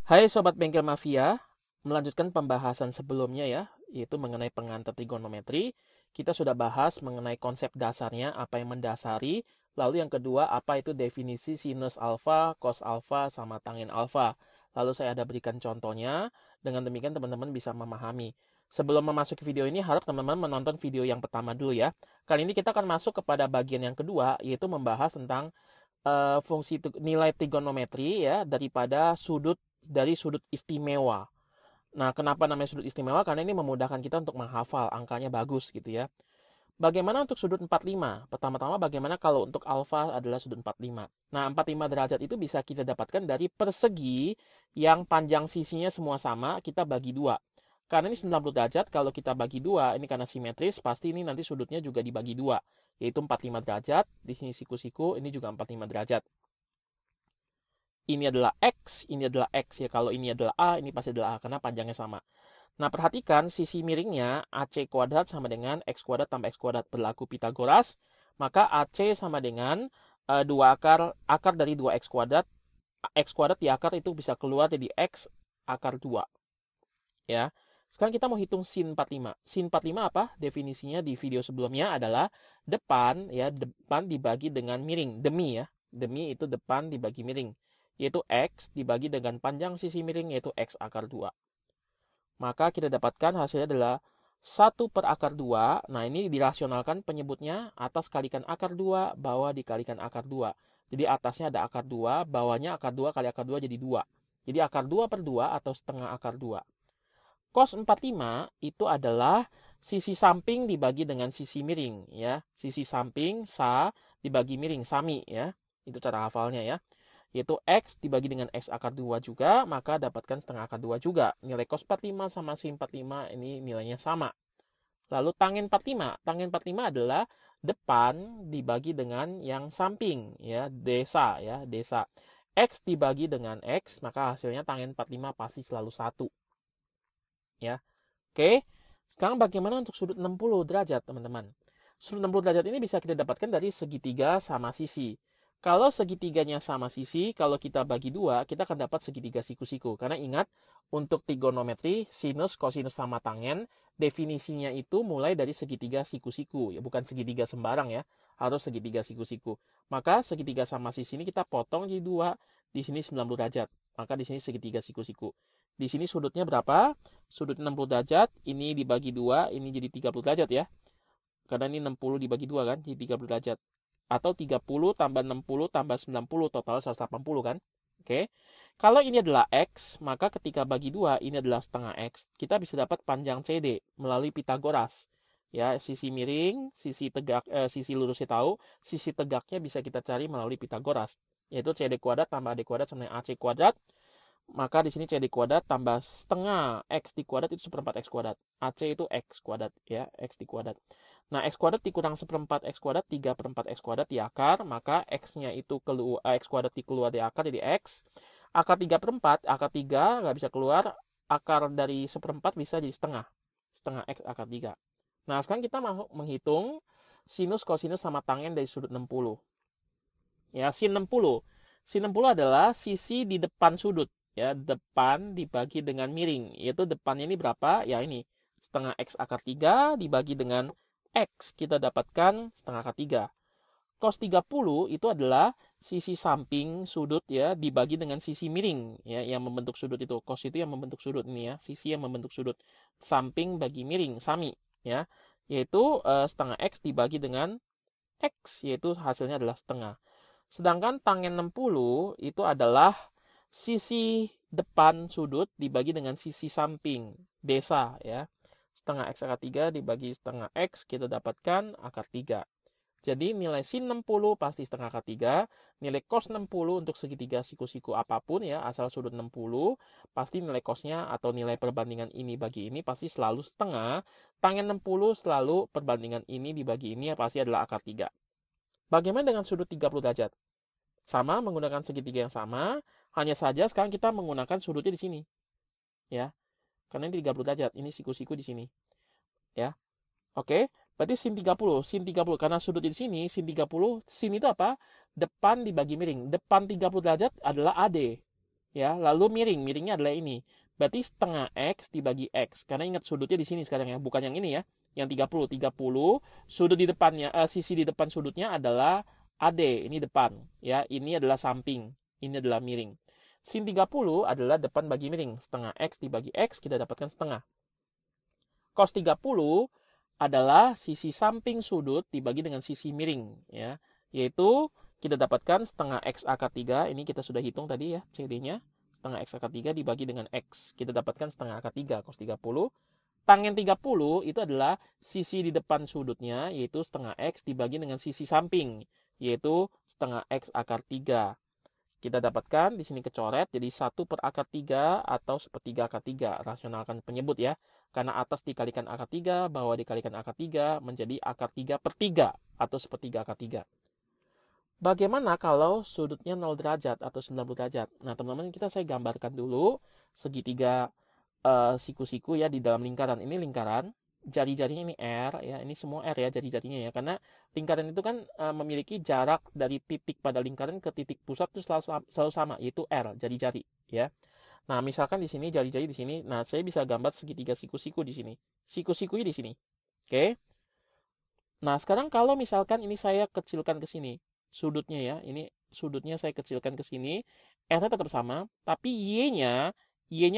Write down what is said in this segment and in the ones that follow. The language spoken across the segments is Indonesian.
Hai Sobat Bengkel Mafia, melanjutkan pembahasan sebelumnya ya, yaitu mengenai pengantar trigonometri. Kita sudah bahas mengenai konsep dasarnya, apa yang mendasari, lalu yang kedua, apa itu definisi sinus alfa, cos alfa, sama tangent alfa. Lalu saya ada berikan contohnya, dengan demikian teman-teman bisa memahami. Sebelum memasuki video ini, harap teman-teman menonton video yang pertama dulu ya. Kali ini kita akan masuk kepada bagian yang kedua, yaitu membahas tentang fungsi nilai trigonometri ya dari sudut istimewa. Nah, kenapa namanya sudut istimewa? Karena ini memudahkan kita untuk menghafal, angkanya bagus gitu ya. Bagaimana untuk sudut 45? Pertama-tama bagaimana kalau untuk alfa adalah sudut 45? Nah, 45 derajat itu bisa kita dapatkan dari persegi yang panjang sisinya semua sama, kita bagi dua. Karena ini 90 derajat, kalau kita bagi dua, ini karena simetris, pasti ini nanti sudutnya juga dibagi dua, yaitu 45 derajat, di sini siku-siku, ini juga 45 derajat. Ini adalah X, ini adalah X ya. Kalau ini adalah A, ini pasti adalah A, karena panjangnya sama. Nah, perhatikan sisi miringnya AC kuadrat sama dengan X kuadrat tambah X kuadrat. Berlaku Pitagoras, maka AC sama dengan 2 akar dari 2X kuadrat. X kuadrat di akar itu bisa keluar jadi X akar 2. Ya. Sekarang kita mau hitung sin 45. Sin 45 apa? Definisinya di video sebelumnya adalah depan ya, depan dibagi dengan miring, demi ya. Demi itu depan dibagi miring, yaitu X dibagi dengan panjang sisi miring, yaitu X akar 2. Maka kita dapatkan hasilnya adalah 1 per akar 2. Nah, ini dirasionalkan penyebutnya atas kalikan akar 2, bawah dikalikan akar 2. Jadi atasnya ada akar 2, bawahnya akar 2 kali akar 2 jadi 2. Jadi akar 2 per 2 atau setengah akar 2. Cos 45 itu adalah sisi samping dibagi dengan sisi miring ya. Sisi samping sa dibagi miring, sami ya. Itu cara hafalnya ya. Yaitu X dibagi dengan X akar 2 juga, maka dapatkan setengah akar 2 juga. Nilai cos 45 sama sin 45 ini nilainya sama. Lalu tangen 45. Tangen 45 adalah depan dibagi dengan yang samping ya, desa ya, desa. X dibagi dengan X, maka hasilnya tangen 45 pasti selalu 1. Ya. Oke. Sekarang bagaimana untuk sudut 60 derajat, teman-teman? Sudut 60 derajat ini bisa kita dapatkan dari segitiga sama sisi. Kalau segitiganya sama sisi, kalau kita bagi dua, kita akan dapat segitiga siku-siku. Karena ingat, untuk trigonometri, sinus, kosinus, sama tangen, definisinya itu mulai dari segitiga siku-siku. Ya, bukan segitiga sembarang ya, harus segitiga siku-siku. Maka segitiga sama sisi ini kita potong jadi dua, di sini 90 derajat. Maka di sini segitiga siku-siku. Di sini sudutnya berapa? Sudut 60 derajat, ini dibagi 2, ini jadi 30 derajat ya. Karena ini 60 dibagi 2 kan, jadi 30 derajat. Atau 30 tambah 60 tambah 90, total 180 kan. Oke. Kalau ini adalah X, maka ketika bagi 2, ini adalah setengah X. Kita bisa dapat panjang CD melalui Pitagoras. Ya, sisi miring, sisi tegak, sisi lurusnya tahu, sisi tegaknya bisa kita cari melalui Pitagoras. Yaitu CD kuadrat tambah AD kuadrat sama dengan AC kuadrat. Maka di sini CD kuadrat tambah setengah X di kuadrat itu seperempat X kuadrat. AC itu X kuadrat ya, X di kuadrat. Nah, X kuadrat dikurang seperempat X kuadrat, 3 per 4 X kuadrat di akar, maka X-nya itu keluar, X kuadrat dikeluar di akar jadi X. Akar 3 per 4, akar 3 nggak bisa keluar, akar dari seperempat bisa jadi setengah. Setengah X akar 3. Nah, sekarang kita mau menghitung sinus, kosinus, sama tangen dari sudut 60. Ya, sin 60. Sin 60 adalah sisi di depan sudut. Ya, depan dibagi dengan miring, yaitu depannya ini berapa? Ya ini, setengah X akar 3 dibagi dengan X, kita dapatkan setengah akar 3. Cos 30 itu adalah sisi samping sudut ya, dibagi dengan sisi miring ya, yang membentuk sudut itu. Cos itu yang membentuk sudut ini ya, sisi yang membentuk sudut. Samping bagi miring, sami ya, yaitu setengah X dibagi dengan X, yaitu hasilnya adalah setengah. Sedangkan tangen 60 itu adalah sisi depan sudut dibagi dengan sisi samping desa ya. Setengah X akar 3 dibagi setengah X, kita dapatkan akar 3. Jadi nilai sin 60 pasti setengah akar 3. Nilai cos 60 untuk segitiga siku-siku apapun ya, asal sudut 60, pasti nilai cosnya atau nilai perbandingan ini bagi ini pasti selalu setengah. Tangen 60 selalu perbandingan ini dibagi ini ya, pasti adalah akar 3. Bagaimana dengan sudut 30 derajat? Sama, menggunakan segitiga yang sama, hanya saja sekarang kita menggunakan sudutnya di sini. Ya. Karena ini 30 derajat, ini siku-siku di sini. Ya. Oke, berarti sin 30. Sin 30 karena sudutnya di sini, sin 30, sin itu apa? Depan dibagi miring. Depan 30 derajat adalah AD. Ya, lalu miringnya adalah ini. Berarti setengah X dibagi X. Karena ingat sudutnya di sini sekarang ya, bukan yang ini ya. Yang 30. 30, sudut di depannya, sisi di depan sudutnya adalah AD, ini depan. Ya, ini adalah samping, ini adalah miring. Sin 30 adalah depan bagi miring. Setengah X dibagi X, kita dapatkan setengah. Cos 30 adalah sisi samping sudut dibagi dengan sisi miring. Ya, yaitu kita dapatkan setengah X akar 3, ini kita sudah hitung tadi ya, CD-nya. Setengah X akar 3 dibagi dengan X. Kita dapatkan setengah akar 3, cos 30. Tangen 30 itu adalah sisi di depan sudutnya, yaitu setengah X dibagi dengan sisi samping, yaitu setengah X akar 3. Kita dapatkan di sini kecoret, jadi 1 per akar 3 atau sepertiga akar 3. Rasionalkan penyebut ya. Karena atas dikalikan akar 3, bawah dikalikan akar 3, menjadi akar 3 per 3 atau sepertiga akar 3. Bagaimana kalau sudutnya 0 derajat atau 90 derajat? Nah, teman-teman, saya gambarkan dulu segitiga siku-siku ya di dalam lingkaran. Ini lingkaran, jari-jarinya ini R ya, ini semua R ya jari-jarinya ya, karena lingkaran itu kan memiliki jarak dari titik pada lingkaran ke titik pusat itu selalu sama, yaitu R, jari-jari ya. Nah, misalkan di sini jari-jari di sini, nah saya bisa gambar segitiga siku-siku di sini. Siku-sikunya di sini. Oke. Nah, sekarang kalau misalkan ini saya kecilkan ke sini, sudutnya ya, ini sudutnya saya kecilkan ke sini, R-nya tetap sama, tapi Y-nya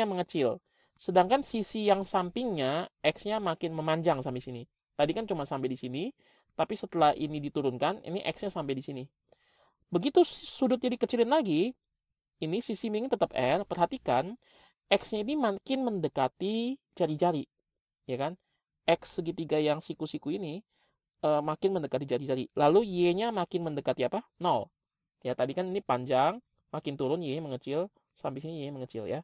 mengecil. Sedangkan sisi yang sampingnya, X-nya makin memanjang sampai sini. Tadi kan cuma sampai di sini, tapi setelah ini diturunkan, ini X-nya sampai di sini. Begitu sudutnya dikecilin lagi, ini sisi miring tetap R, perhatikan, X-nya ini makin mendekati jari-jari. Ya kan? X segitiga yang siku-siku ini, makin mendekati jari-jari. Lalu Y-nya makin mendekati apa? 0. Ya, tadi kan ini panjang, makin turun Y mengecil, sampai sini Y mengecil ya.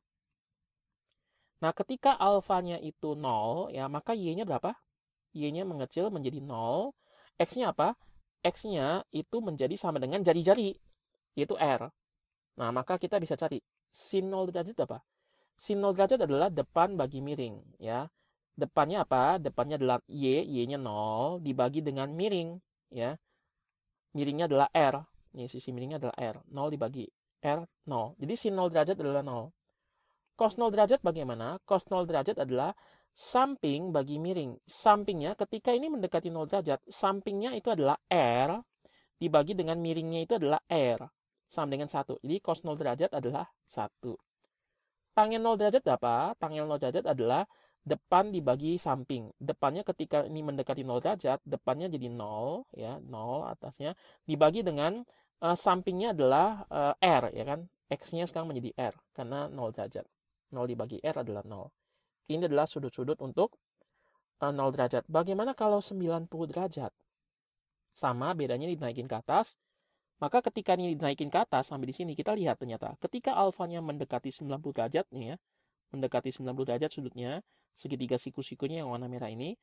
Nah, ketika alfanya itu 0, ya, maka Y-nya berapa? Y-nya mengecil menjadi 0. X-nya apa? X-nya itu menjadi sama dengan jari-jari, yaitu R. Nah, maka kita bisa cari sin 0 derajat apa? Sin 0 derajat adalah depan bagi miring, ya. Depannya apa? Depannya adalah Y-nya 0 dibagi dengan miring, ya. Miringnya adalah R. Ini sisi miringnya adalah R. 0 dibagi R, 0. Jadi sin 0 derajat adalah 0. Cos 0 derajat bagaimana? Cos 0 derajat adalah samping bagi miring. Sampingnya ketika ini mendekati 0 derajat, sampingnya itu adalah R dibagi dengan miringnya itu adalah R. Sama dengan 1. Jadi cos 0 derajat adalah 1. Tangen 0 derajat apa? Tangen 0 derajat adalah depan dibagi samping. Depannya ketika ini mendekati 0 derajat, depannya jadi 0, ya, 0 atasnya, dibagi dengan sampingnya adalah R, ya kan? X-nya sekarang menjadi R, karena 0 derajat. 0 dibagi R adalah 0. Ini adalah sudut-sudut untuk 0 derajat. Bagaimana kalau 90 derajat? Sama, bedanya dinaikin ke atas. Maka ketika ini dinaikin ke atas, sampai di sini, kita lihat ternyata. Ketika alfanya mendekati 90 derajat, nih ya, mendekati 90 derajat sudutnya, segitiga siku-sikunya yang warna merah ini,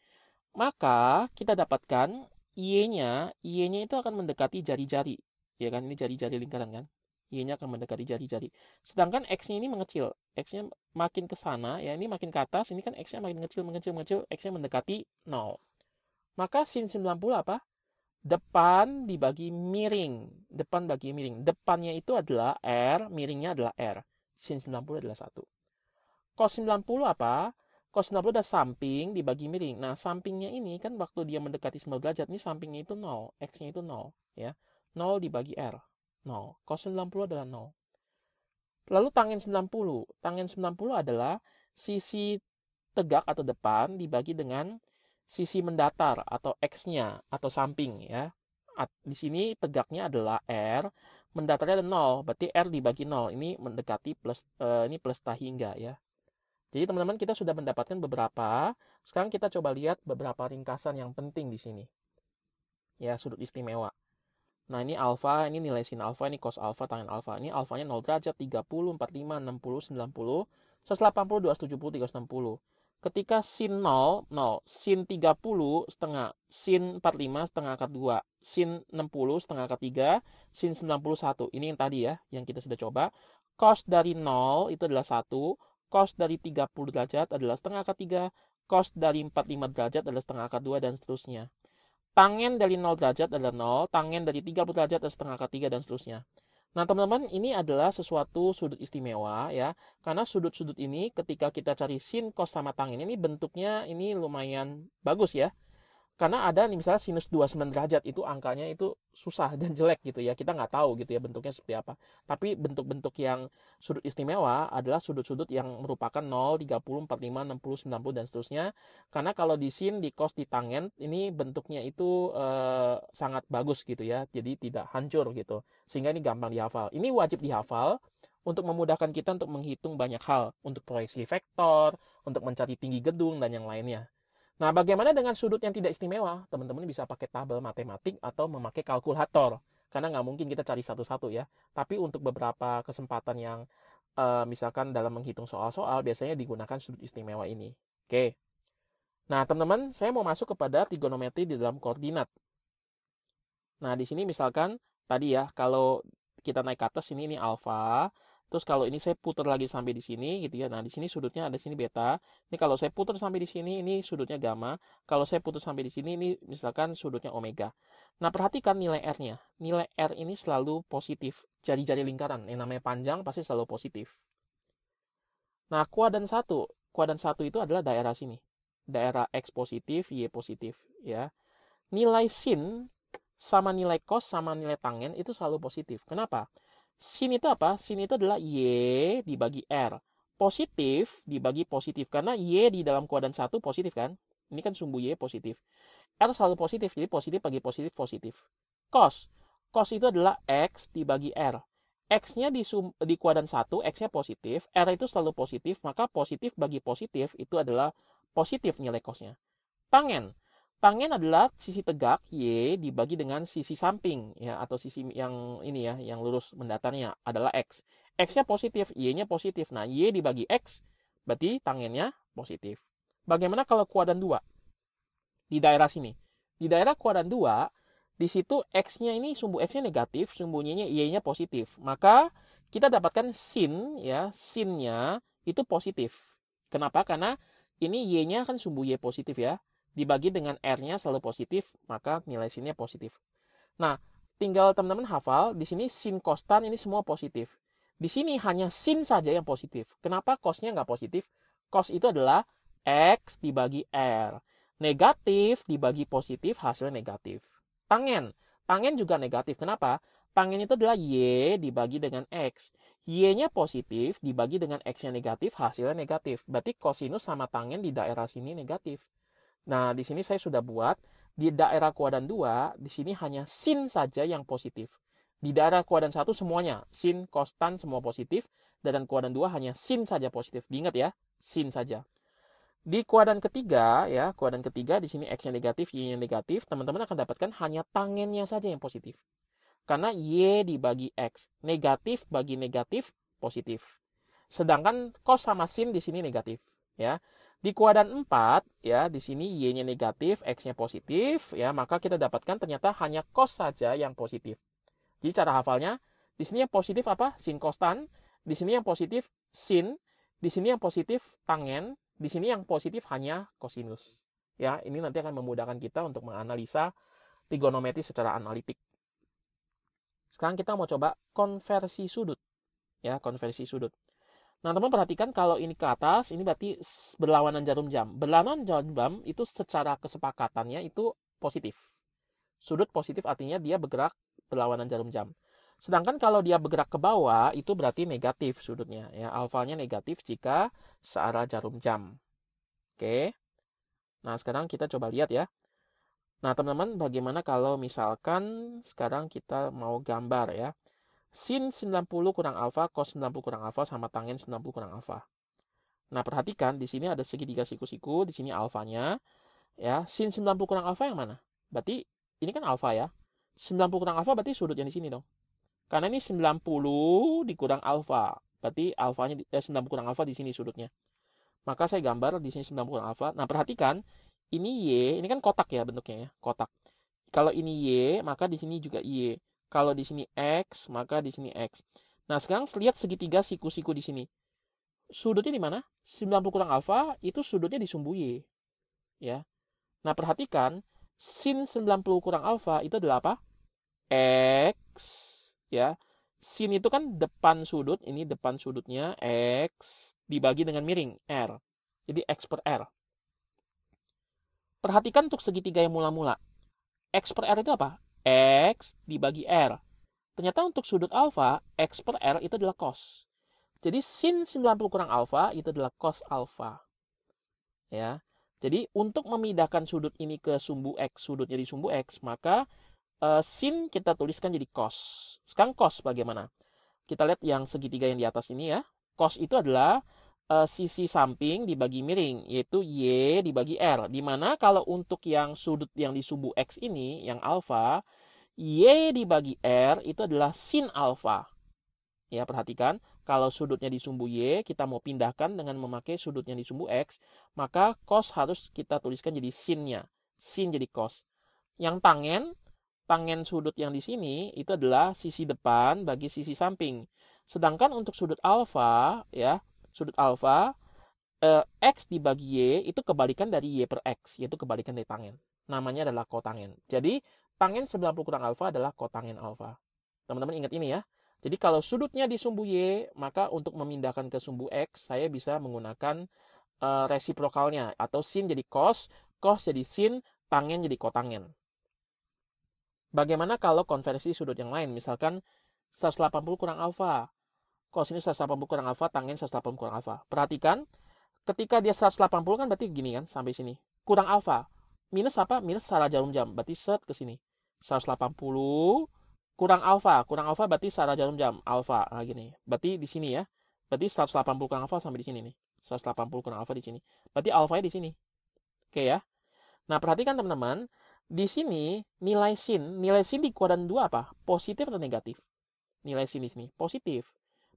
maka kita dapatkan Y-nya itu akan mendekati jari-jari. Ya kan, ini jari-jari lingkaran kan. Y-nya akan mendekati jari-jari. Sedangkan X-nya ini mengecil. X-nya makin ke sana, ya ini makin ke atas, ini kan X-nya makin mengecil, X-nya mendekati 0. Maka sin 90 apa? Depan dibagi miring. Depan bagi miring. Depannya itu adalah R, miringnya adalah R. Sin 90 adalah 1. Cos 90 apa? Cos 90 adalah samping dibagi miring. Nah, sampingnya ini kan waktu dia mendekati 90 derajat, ini sampingnya itu 0. X-nya itu 0. Ya. 0 dibagi R. 0. Cos 90 adalah 0. Lalu tangen 90. Tangen 90 adalah sisi tegak atau depan dibagi dengan sisi mendatar atau X-nya atau samping ya. Di sini tegaknya adalah R, mendatarnya ada 0, berarti R dibagi 0. Ini mendekati plus ini plus hingga ya. Jadi teman-teman kita sudah mendapatkan beberapa. Sekarang kita coba lihat beberapa ringkasan yang penting di sini. Ya, sudut istimewa. Nah, ini alfa, ini nilai sin alfa, ini cos alfa, tangen alfa. Ini alfanya 0 derajat, 30, 45, 60, 90, 180, 270, 360. Ketika sin 0, 0. Sin 30 setengah, sin 45 setengah akar 2, sin 60 setengah akar 3, sin 91. Ini yang tadi ya, yang kita sudah coba. Cos dari 0 itu adalah 1, cos dari 30 derajat adalah setengah akar 3, cos dari 45 derajat adalah setengah akar 2, dan seterusnya. Tangen dari 0 derajat adalah 0, tangen dari 30 derajat adalah setengah akar 3, dan seterusnya. Nah, teman-teman, ini adalah sesuatu sudut istimewa ya. Karena sudut-sudut ini ketika kita cari sin, cos sama tangen ini bentuknya ini lumayan bagus ya. Karena ada nih misalnya sinus 29 derajat itu angkanya itu susah dan jelek gitu ya. Kita nggak tahu gitu ya bentuknya seperti apa. Tapi bentuk-bentuk yang sudut istimewa adalah sudut-sudut yang merupakan 0, 30, 45, 60, 90 dan seterusnya. Karena kalau di sin, di cos, di tangen ini bentuknya itu sangat bagus gitu ya. Jadi tidak hancur gitu. Sehingga ini gampang dihafal. Ini wajib dihafal untuk memudahkan kita untuk menghitung banyak hal. Untuk proyeksi vektor, untuk mencari tinggi gedung dan yang lainnya. Nah, bagaimana dengan sudut yang tidak istimewa? Teman-teman bisa pakai tabel matematik atau memakai kalkulator. Karena nggak mungkin kita cari satu-satu ya. Tapi untuk beberapa kesempatan yang misalkan dalam menghitung soal-soal, biasanya digunakan sudut istimewa ini. Oke. Nah, teman-teman, saya mau masuk kepada trigonometri di dalam koordinat. Nah, di sini misalkan tadi ya, kalau kita naik ke atas ini alfa. Terus kalau ini saya putar lagi sampai di sini gitu ya. Nah, di sini sudutnya ada sini beta. Ini kalau saya putar sampai di sini ini sudutnya gamma. Kalau saya putar sampai di sini ini misalkan sudutnya omega. Nah, perhatikan nilai R-nya. Nilai R ini selalu positif. Jari-jari lingkaran yang namanya panjang pasti selalu positif. Nah, kuadran 1. Kuadran 1 itu adalah daerah sini. Daerah X positif, Y positif ya. Nilai sin sama nilai cos sama nilai tangen itu selalu positif. Kenapa? Sin itu apa? Sin itu adalah Y dibagi R. Positif dibagi positif. Karena Y di dalam kuadran 1 positif kan? Ini kan sumbu Y positif. R selalu positif. Jadi positif bagi positif, positif. Cos. Cos itu adalah X dibagi R. X-nya di kuadran 1, X-nya positif. R itu selalu positif. Maka positif bagi positif itu adalah positif nilai cosnya. Tangen. Tangen adalah sisi tegak Y dibagi dengan sisi samping ya atau sisi yang ini ya, yang lurus mendatarnya adalah X. X-nya positif, Y-nya positif. Nah, Y dibagi X berarti tangennya positif. Bagaimana kalau kuadran 2? Di daerah sini. Di daerah kuadran 2, di situ X-nya ini sumbu X-nya negatif, sumbu Y-nya positif. Maka kita dapatkan sin ya, sin-nya itu positif. Kenapa? Karena ini Y-nya kan sumbu Y positif ya. Dibagi dengan R-nya selalu positif, maka nilai sin-nya positif. Nah, tinggal teman-teman hafal, di sini sin cos tan ini semua positif. Di sini hanya sin saja yang positif. Kenapa cos-nya nggak positif? Cos itu adalah X dibagi R. Negatif dibagi positif, hasilnya negatif. Tangen. Tangen juga negatif. Kenapa? Tangen itu adalah Y dibagi dengan X. Y-nya positif dibagi dengan X-nya negatif, hasilnya negatif. Berarti kosinus sama tangen di daerah sini negatif. Nah, di sini saya sudah buat di daerah kuadran 2, di sini hanya sin saja yang positif. Di daerah kuadran 1 semuanya, sin, cos, tan semua positif. Dan kuadran 2 hanya sin saja positif. Diingat ya, sin saja. Di kuadran ketiga, ya, kuadran ketiga di sini X-nya negatif, Y-nya negatif, teman-teman akan dapatkan hanya tangennya saja yang positif. Karena Y dibagi X, negatif bagi negatif, positif. Sedangkan cos sama sin di sini negatif, ya. Di kuadran 4, ya, di sini Y-nya negatif, X-nya positif, ya, maka kita dapatkan ternyata hanya cos saja yang positif. Jadi cara hafalnya, di sini yang positif apa? Sin cos tan. Di sini yang positif sin. Di sini yang positif tangen. Di sini yang positif hanya kosinus. Ya, ini nanti akan memudahkan kita untuk menganalisa trigonometri secara analitik. Sekarang kita mau coba konversi sudut. Ya, konversi sudut. Nah, teman perhatikan kalau ini ke atas, ini berarti berlawanan jarum jam. Berlawanan jarum jam itu secara kesepakatannya itu positif. Sudut positif artinya dia bergerak berlawanan jarum jam. Sedangkan kalau dia bergerak ke bawah, itu berarti negatif sudutnya. Ya, alfanya negatif jika searah jarum jam. Oke. Nah, sekarang kita coba lihat ya. Nah, teman-teman, bagaimana kalau misalkan sekarang kita mau gambar ya. Sin 90 kurang alfa, cos 90 kurang alfa, sama tangen 90 kurang alfa. Nah, perhatikan di sini ada segitiga siku-siku, di sini alfanya. Ya, sin 90 kurang alfa yang mana? Berarti ini kan alfa ya. 90 kurang alfa berarti sudut yang di sini dong. Karena ini 90 dikurang alfa. Berarti alfanya 90 kurang alfa di sini sudutnya. Maka saya gambar di sini 90 kurang alfa. Nah, perhatikan ini Y, ini kan kotak ya bentuknya ya, kotak. Kalau ini Y, maka di sini juga Y. Kalau di sini X, maka di sini X. Nah, sekarang lihat segitiga siku-siku di sini. Sudutnya di mana? 90 kurang alfa itu sudutnya di sumbu Y. Ya. Nah, perhatikan sin 90 kurang alfa itu adalah apa? X ya Sin itu kan depan sudut, ini depan sudutnya X dibagi dengan miring, R. Jadi X per R. Perhatikan untuk segitiga yang mula-mula. X per R itu apa? X dibagi R. Ternyata untuk sudut alfa, X per R itu adalah cos. Jadi sin 90 kurang alfa itu adalah cos alfa. Ya. Jadi untuk memindahkan sudut ini ke sumbu X, sudutnya di sumbu X, maka sin kita tuliskan jadi cos. Sekarang cos bagaimana? Kita lihat yang segitiga yang di atas ini ya. Cos itu adalah sisi samping dibagi miring, yaitu Y dibagi R. Dimana kalau untuk yang sudut yang di sumbu X ini, yang alfa, Y dibagi R itu adalah sin alfa. Ya, perhatikan, kalau sudutnya di sumbu Y, kita mau pindahkan dengan memakai sudutnya di sumbu X, maka cos harus kita tuliskan jadi sinnya. Sin jadi cos. Yang tangen sudut yang di sini itu adalah sisi depan bagi sisi samping. Sedangkan untuk sudut alfa, ya, sudut alfa, X dibagi Y itu kebalikan dari Y per X, yaitu kebalikan dari tangen. Namanya adalah kotangen. Jadi, tangen 90 kurang alfa adalah kotangen alfa. Teman-teman ingat ini ya. Jadi kalau sudutnya di sumbu Y, maka untuk memindahkan ke sumbu X, saya bisa menggunakan resiprokalnya. Atau sin jadi cos jadi sin, tangen jadi kotangen. Bagaimana kalau konversi sudut yang lain? Misalkan 180 kurang alfa. Cos ini 180 kurang alfa, tangen 180 kurang alfa. Perhatikan, ketika dia 180 kan berarti gini kan, sampai sini. Kurang alfa. Minus apa? Minus secara jarum jam. Berarti set ke sini. 180 kurang alfa berarti secara jarum jam alfa. Nah gini. Berarti di sini ya. Berarti 180 kurang alfa sampai di sini nih. 180 kurang alfa di sini. Berarti alfanya di sini. Oke ya. Nah, perhatikan teman-teman, di sini nilai sin di kuadran 2 apa? Positif atau negatif? Nilai sin di sini positif.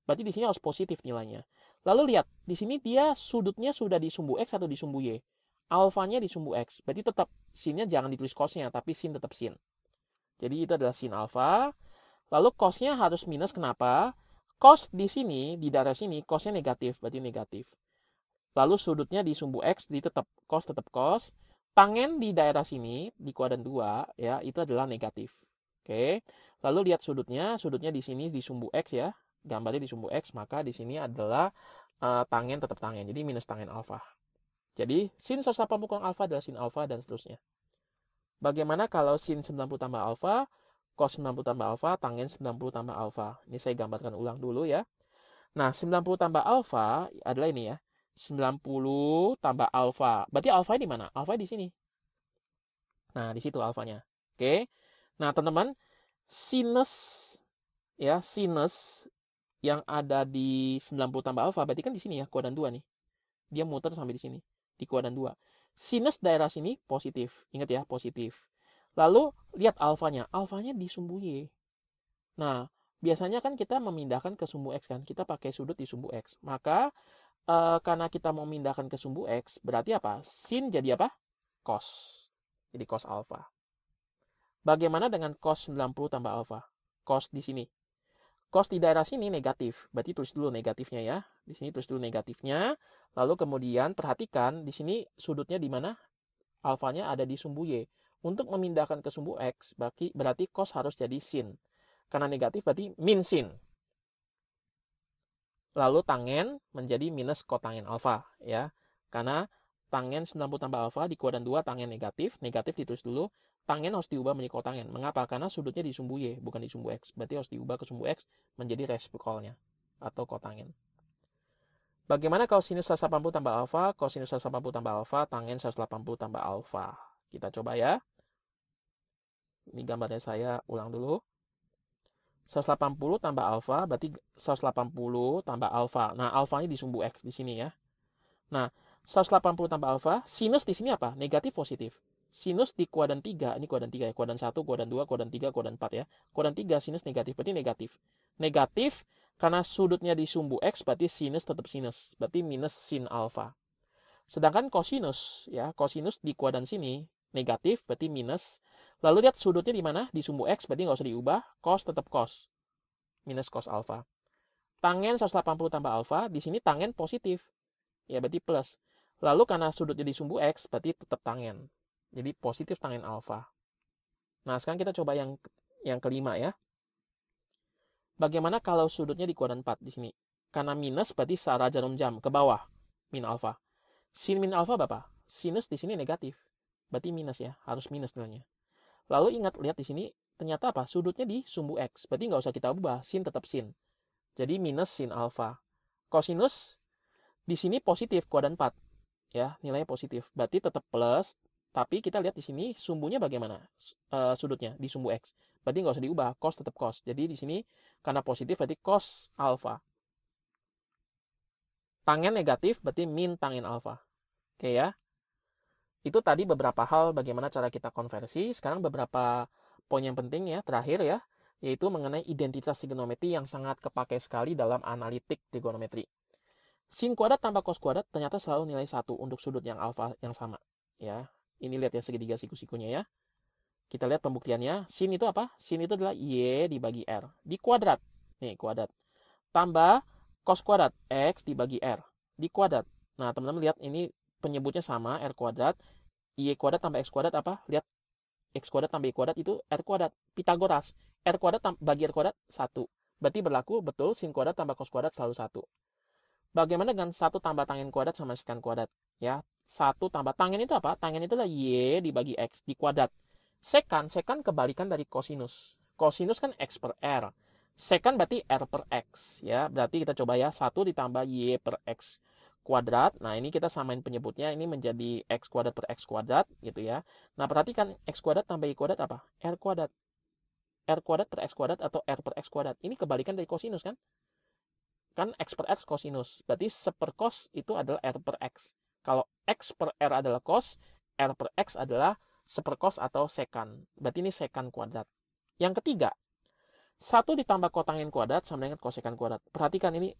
Berarti di sini harus positif nilainya. Lalu lihat, di sini dia sudutnya sudah di sumbu X atau di sumbu Y. Alfanya di sumbu X. Berarti tetap sinnya jangan ditulis cosnya, tapi sin tetap sin. Jadi itu adalah sin alfa. Lalu cosnya harus minus, kenapa? Cos di sini, di daerah sini, cosnya negatif, berarti negatif. Lalu sudutnya di sumbu X, di tetap cos. Tangen di daerah sini, di kuadran 2, ya, itu adalah negatif. Oke. Lalu lihat sudutnya di sini di sumbu X ya. Gambarnya di sumbu X, maka di sini adalah tangen tetap tangen. Jadi minus tangen alfa. Jadi sin 180 kurang alfa adalah sin alfa dan seterusnya. Bagaimana kalau sin 90 tambah alfa, cos 90 tambah alfa, tangen 90 tambah alfa. Ini saya gambarkan ulang dulu ya. Nah, 90 tambah alfa adalah ini ya. 90 tambah alfa. Berarti alfa di mana? Alfa di sini. Nah, di situ alfanya. Oke. Nah, teman-teman, sinus ya, sinus yang ada di 90 tambah alfa berarti kan di sini ya, kuadran 2 nih. Dia muter sampai di sini, di kuadran 2. Sinus daerah sini positif. Ingat ya, positif. Lalu lihat alfanya. Alfanya di sumbu Y. Nah, biasanya kan kita memindahkan ke sumbu X kan. Kita pakai sudut di sumbu X. Maka karena kita mau memindahkan ke sumbu X, berarti apa? Sin jadi apa? Cos. Jadi cos alfa. Bagaimana dengan cos 90 tambah alfa? Cos di sini. Cos di daerah sini negatif. Berarti tulis dulu negatifnya ya. Di sini tulis dulu negatifnya. Lalu kemudian perhatikan di sini sudutnya di mana? Alfanya ada di sumbu Y. Untuk memindahkan ke sumbu X, berarti cos harus jadi sin. Karena negatif berarti min sin. Lalu tangen menjadi minus kotangen alfa ya. Karena tangen 90 tambah alfa di kuadran 2 tangen negatif. Negatif ditulis dulu. Tangen harus diubah menjadi kotangen. Mengapa? Karena sudutnya di sumbu Y, bukan di sumbu X. Berarti harus diubah ke sumbu X menjadi resiprokalnya atau kotangen. Bagaimana kalau sinus 180 tambah alfa, kosinus 180 tambah alfa, tangen 180 tambah alfa. Kita coba ya. Ini gambarnya saya ulang dulu. 180 tambah alfa berarti 180 tambah alfa. Nah, alfanya di sumbu X di sini ya. Nah, 180 tambah alfa, sinus di sini apa? Negatif positif. Sinus di kuadran 3, ini kuadran 3 ya, kuadran 1, kuadran 2, kuadran 3, kuadran 4 ya. Kuadran 3 sinus negatif, berarti negatif. Negatif karena sudutnya di sumbu X, berarti sinus tetap sinus, berarti minus sin alfa. Sedangkan kosinus ya, kosinus di kuadran sini negatif, berarti minus. Lalu lihat sudutnya di mana? Di sumbu X, berarti nggak usah diubah, cos tetap cos. Minus cos alfa. Tangen 180 tambah alfa, di sini tangen positif. Ya, berarti plus. Lalu karena sudutnya di sumbu X, berarti tetap tangen. Jadi positif tangen alfa. Nah, sekarang kita coba yang kelima ya. Bagaimana kalau sudutnya di kuadran 4 di sini? Karena minus berarti searah jarum jam ke bawah, min alfa. Sin min alfa berapa? Sinus di sini negatif. Berarti minus ya, harus minus nilainya. Lalu ingat, lihat di sini, ternyata apa? Sudutnya di sumbu X. Berarti nggak usah kita ubah, sin tetap sin. Jadi minus sin alfa. Kosinus di sini positif, kuadran 4. Ya, nilainya positif. Berarti tetap plus, tapi kita lihat di sini sumbunya bagaimana? Sudutnya di sumbu X. Berarti nggak usah diubah, cos tetap cos. Jadi di sini karena positif berarti cos alfa. Tangen negatif berarti min tangen alfa. Oke ya. Itu tadi beberapa hal bagaimana cara kita konversi. Sekarang beberapa poin yang penting ya, terakhir ya, yaitu mengenai identitas trigonometri yang sangat kepakai sekali dalam analitik trigonometri. Sin kuadrat tambah cos kuadrat ternyata selalu nilai 1 untuk sudut yang alfa yang sama. Ya, ini lihat ya segitiga siku-sikunya ya. Kita lihat pembuktiannya. Sin itu apa? Sin itu adalah Y dibagi R. Di kuadrat. Nih, kuadrat. Tambah cos kuadrat. X dibagi R. Di kuadrat. Nah, teman-teman lihat ini penyebutnya sama, R kuadrat. Y kuadrat tambah X kuadrat apa? Lihat. X kuadrat tambah Y kuadrat itu R kuadrat. Pitagoras. R kuadrat bagi R kuadrat 1. Berarti berlaku betul sin kuadrat tambah cos kuadrat selalu 1. Bagaimana dengan 1 tambah tangen kuadrat sama sekan kuadrat? Ya, 1 tambah tangen itu apa? Tangen itu adalah Y dibagi X di kuadrat. Sekan kebalikan dari kosinus. Kosinus kan X per R. Sekan berarti R per X. Ya, berarti kita coba ya, 1 ditambah Y per X kuadrat. Nah, ini kita samain penyebutnya. Ini menjadi X kuadrat per X kuadrat. Gitu ya. Nah, perhatikan X kuadrat tambah Y kuadrat apa? R kuadrat. R kuadrat per X kuadrat atau R per X kuadrat. Ini kebalikan dari kosinus kan? Kan X per X kosinus. Berarti seper cos itu adalah R per X. Kalau X per R adalah cos, R per X adalah seper cos atau sekan. Berarti ini sekan kuadrat. Yang ketiga, 1 ditambah kotangen kuadrat sama dengan kosekan kuadrat. Perhatikan ini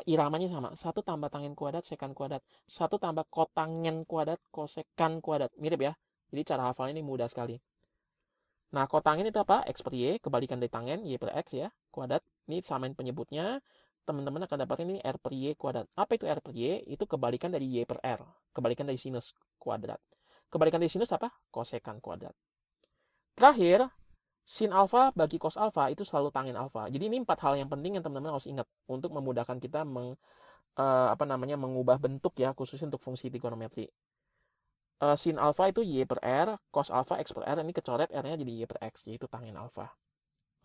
iramanya sama. 1 tambah tangen kuadrat, sekan kuadrat. 1 tambah kotangen kuadrat, kosekan kuadrat. Mirip ya. Jadi cara hafalnya ini mudah sekali. Nah, kotangen itu apa? X per Y, kebalikan dari tangen, Y per X ya, kuadrat. Ini samain penyebutnya. Teman-teman akan dapat ini R per Y kuadrat. Apa itu R per Y? Itu kebalikan dari Y per R. Kebalikan dari sinus kuadrat. Kebalikan dari sinus apa? Kosekan kuadrat. Terakhir, sin alfa bagi cos alfa itu selalu tangen alfa. Jadi ini 4 hal yang penting yang teman-teman harus ingat untuk memudahkan kita mengubah bentuk ya, khususnya untuk fungsi trigonometri. Sin alfa itu Y per R, cos alfa X per R. Ini kecoret R-nya jadi Y per X, yaitu tangen alfa.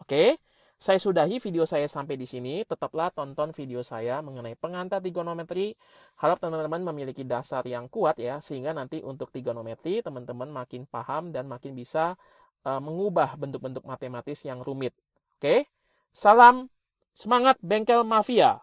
Oke, saya sudahi video saya sampai di sini. Tetaplah tonton video saya mengenai pengantar trigonometri. Harap teman-teman memiliki dasar yang kuat ya, sehingga nanti untuk trigonometri teman-teman makin paham dan makin bisa mengubah bentuk-bentuk matematis yang rumit. Oke, salam semangat bengkel mafia.